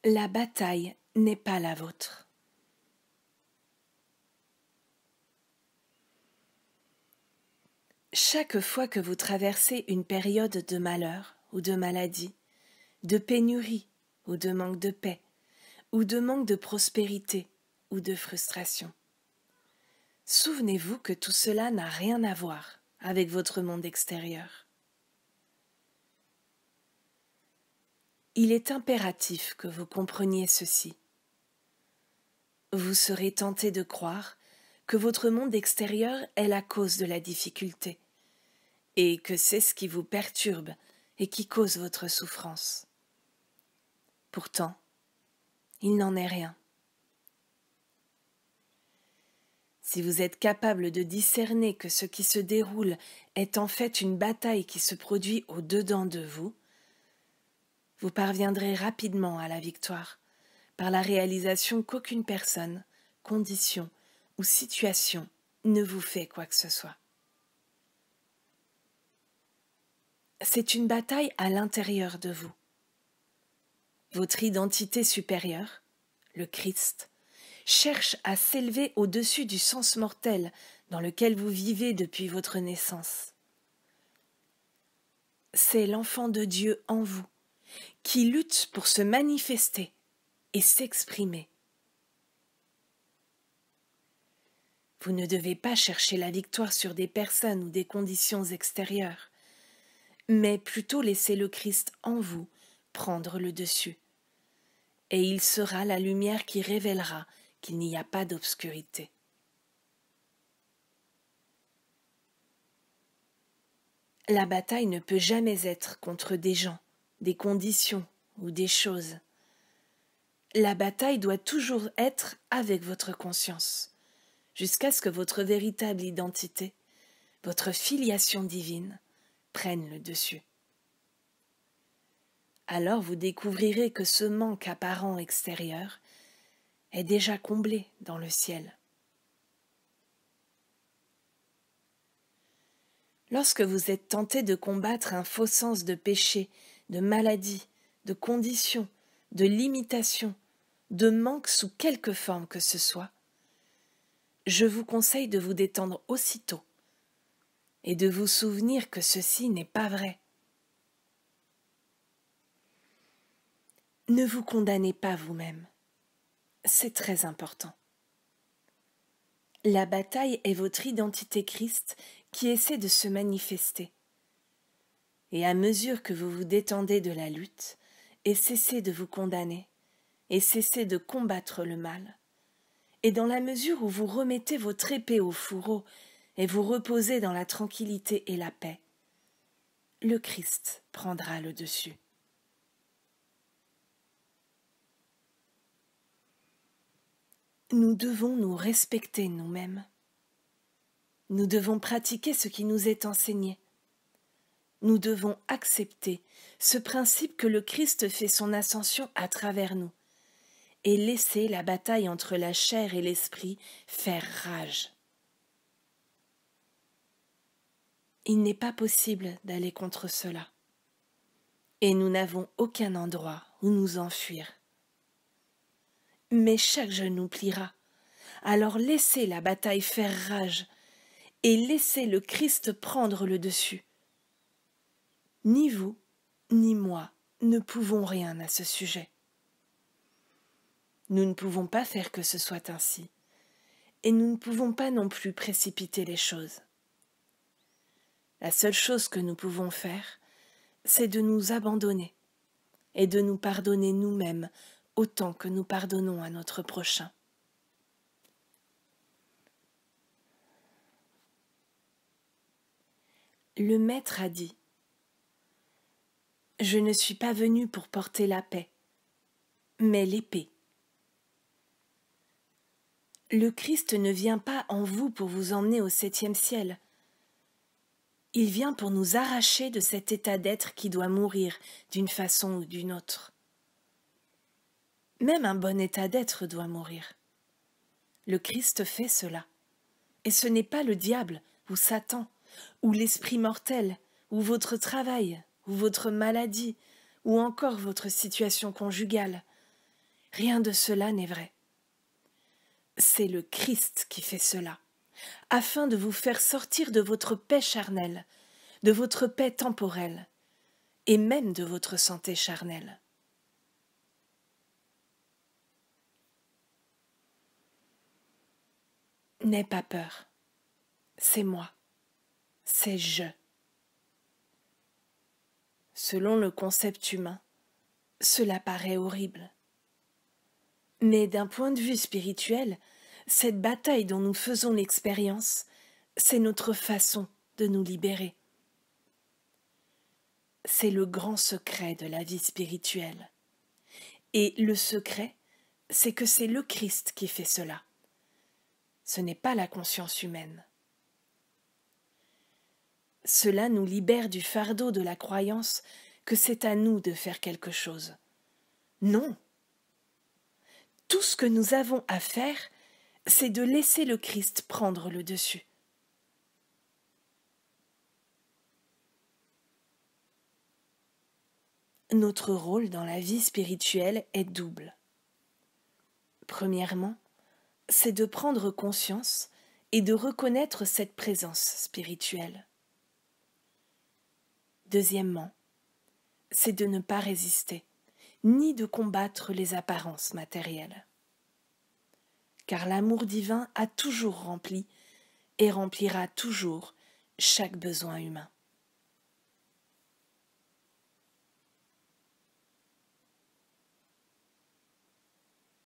La bataille n'est pas la vôtre. Chaque fois que vous traversez une période de malheur ou de maladie, de pénurie ou de manque de paix, ou de manque de prospérité ou de frustration, souvenez-vous que tout cela n'a rien à voir avec votre monde extérieur. Il est impératif que vous compreniez ceci. Vous serez tenté de croire que votre monde extérieur est la cause de la difficulté et que c'est ce qui vous perturbe et qui cause votre souffrance. Pourtant, il n'en est rien. Si vous êtes capable de discerner que ce qui se déroule est en fait une bataille qui se produit au-dedans de vous, vous parviendrez rapidement à la victoire par la réalisation qu'aucune personne, condition ou situation ne vous fait quoi que ce soit. C'est une bataille à l'intérieur de vous. Votre identité supérieure, le Christ, cherche à s'élever au-dessus du sens mortel dans lequel vous vivez depuis votre naissance. C'est l'enfant de Dieu en vous qui lutte pour se manifester et s'exprimer. Vous ne devez pas chercher la victoire sur des personnes ou des conditions extérieures, mais plutôt laisser le Christ en vous prendre le dessus. Et il sera la lumière qui révélera qu'il n'y a pas d'obscurité. La bataille ne peut jamais être contre des gens, des conditions ou des choses. La bataille doit toujours être avec votre conscience, jusqu'à ce que votre véritable identité, votre filiation divine, prenne le dessus. Alors vous découvrirez que ce manque apparent extérieur est déjà comblé dans le ciel. Lorsque vous êtes tenté de combattre un faux sens de péché, de maladie, de condition, de limitation, de manque sous quelque forme que ce soit, je vous conseille de vous détendre aussitôt et de vous souvenir que ceci n'est pas vrai. Ne vous condamnez pas vous-même. C'est très important. La bataille est votre identité Christ qui essaie de se manifester. Et à mesure que vous vous détendez de la lutte, et cessez de vous condamner, et cessez de combattre le mal, et dans la mesure où vous remettez votre épée au fourreau et vous reposez dans la tranquillité et la paix, le Christ prendra le dessus. Nous devons nous respecter nous-mêmes. Nous devons pratiquer ce qui nous est enseigné. Nous devons accepter ce principe que le Christ fait son ascension à travers nous et laisser la bataille entre la chair et l'esprit faire rage. Il n'est pas possible d'aller contre cela et nous n'avons aucun endroit où nous enfuir. Mais chaque genou pliera, alors laissez la bataille faire rage et laissez le Christ prendre le dessus. Ni vous, ni moi ne pouvons rien à ce sujet. Nous ne pouvons pas faire que ce soit ainsi, et nous ne pouvons pas non plus précipiter les choses. La seule chose que nous pouvons faire, c'est de nous abandonner et de nous pardonner nous-mêmes autant que nous pardonnons à notre prochain. Le Maître a dit : « Je ne suis pas venu pour porter la paix, mais l'épée. » Le Christ ne vient pas en vous pour vous emmener au 7e ciel. Il vient pour nous arracher de cet état d'être qui doit mourir d'une façon ou d'une autre. Même un bon état d'être doit mourir. Le Christ fait cela. Et ce n'est pas le diable ou Satan ou l'esprit mortel ou votre travail ou votre maladie ou encore votre situation conjugale. Rien de cela n'est vrai. C'est le Christ qui fait cela, afin de vous faire sortir de votre paix charnelle, de votre paix temporelle, et même de votre santé charnelle. N'aie pas peur, c'est moi, c'est je. Selon le concept humain, cela paraît horrible. Mais d'un point de vue spirituel, cette bataille dont nous faisons l'expérience, c'est notre façon de nous libérer. C'est le grand secret de la vie spirituelle. Et le secret, c'est que c'est le Christ qui fait cela. Ce n'est pas la conscience humaine. Cela nous libère du fardeau de la croyance que c'est à nous de faire quelque chose. Non. Tout ce que nous avons à faire, c'est de laisser le Christ prendre le dessus. Notre rôle dans la vie spirituelle est double. Premièrement, c'est de prendre conscience et de reconnaître cette présence spirituelle. Deuxièmement, c'est de ne pas résister, ni de combattre les apparences matérielles. Car l'amour divin a toujours rempli et remplira toujours chaque besoin humain.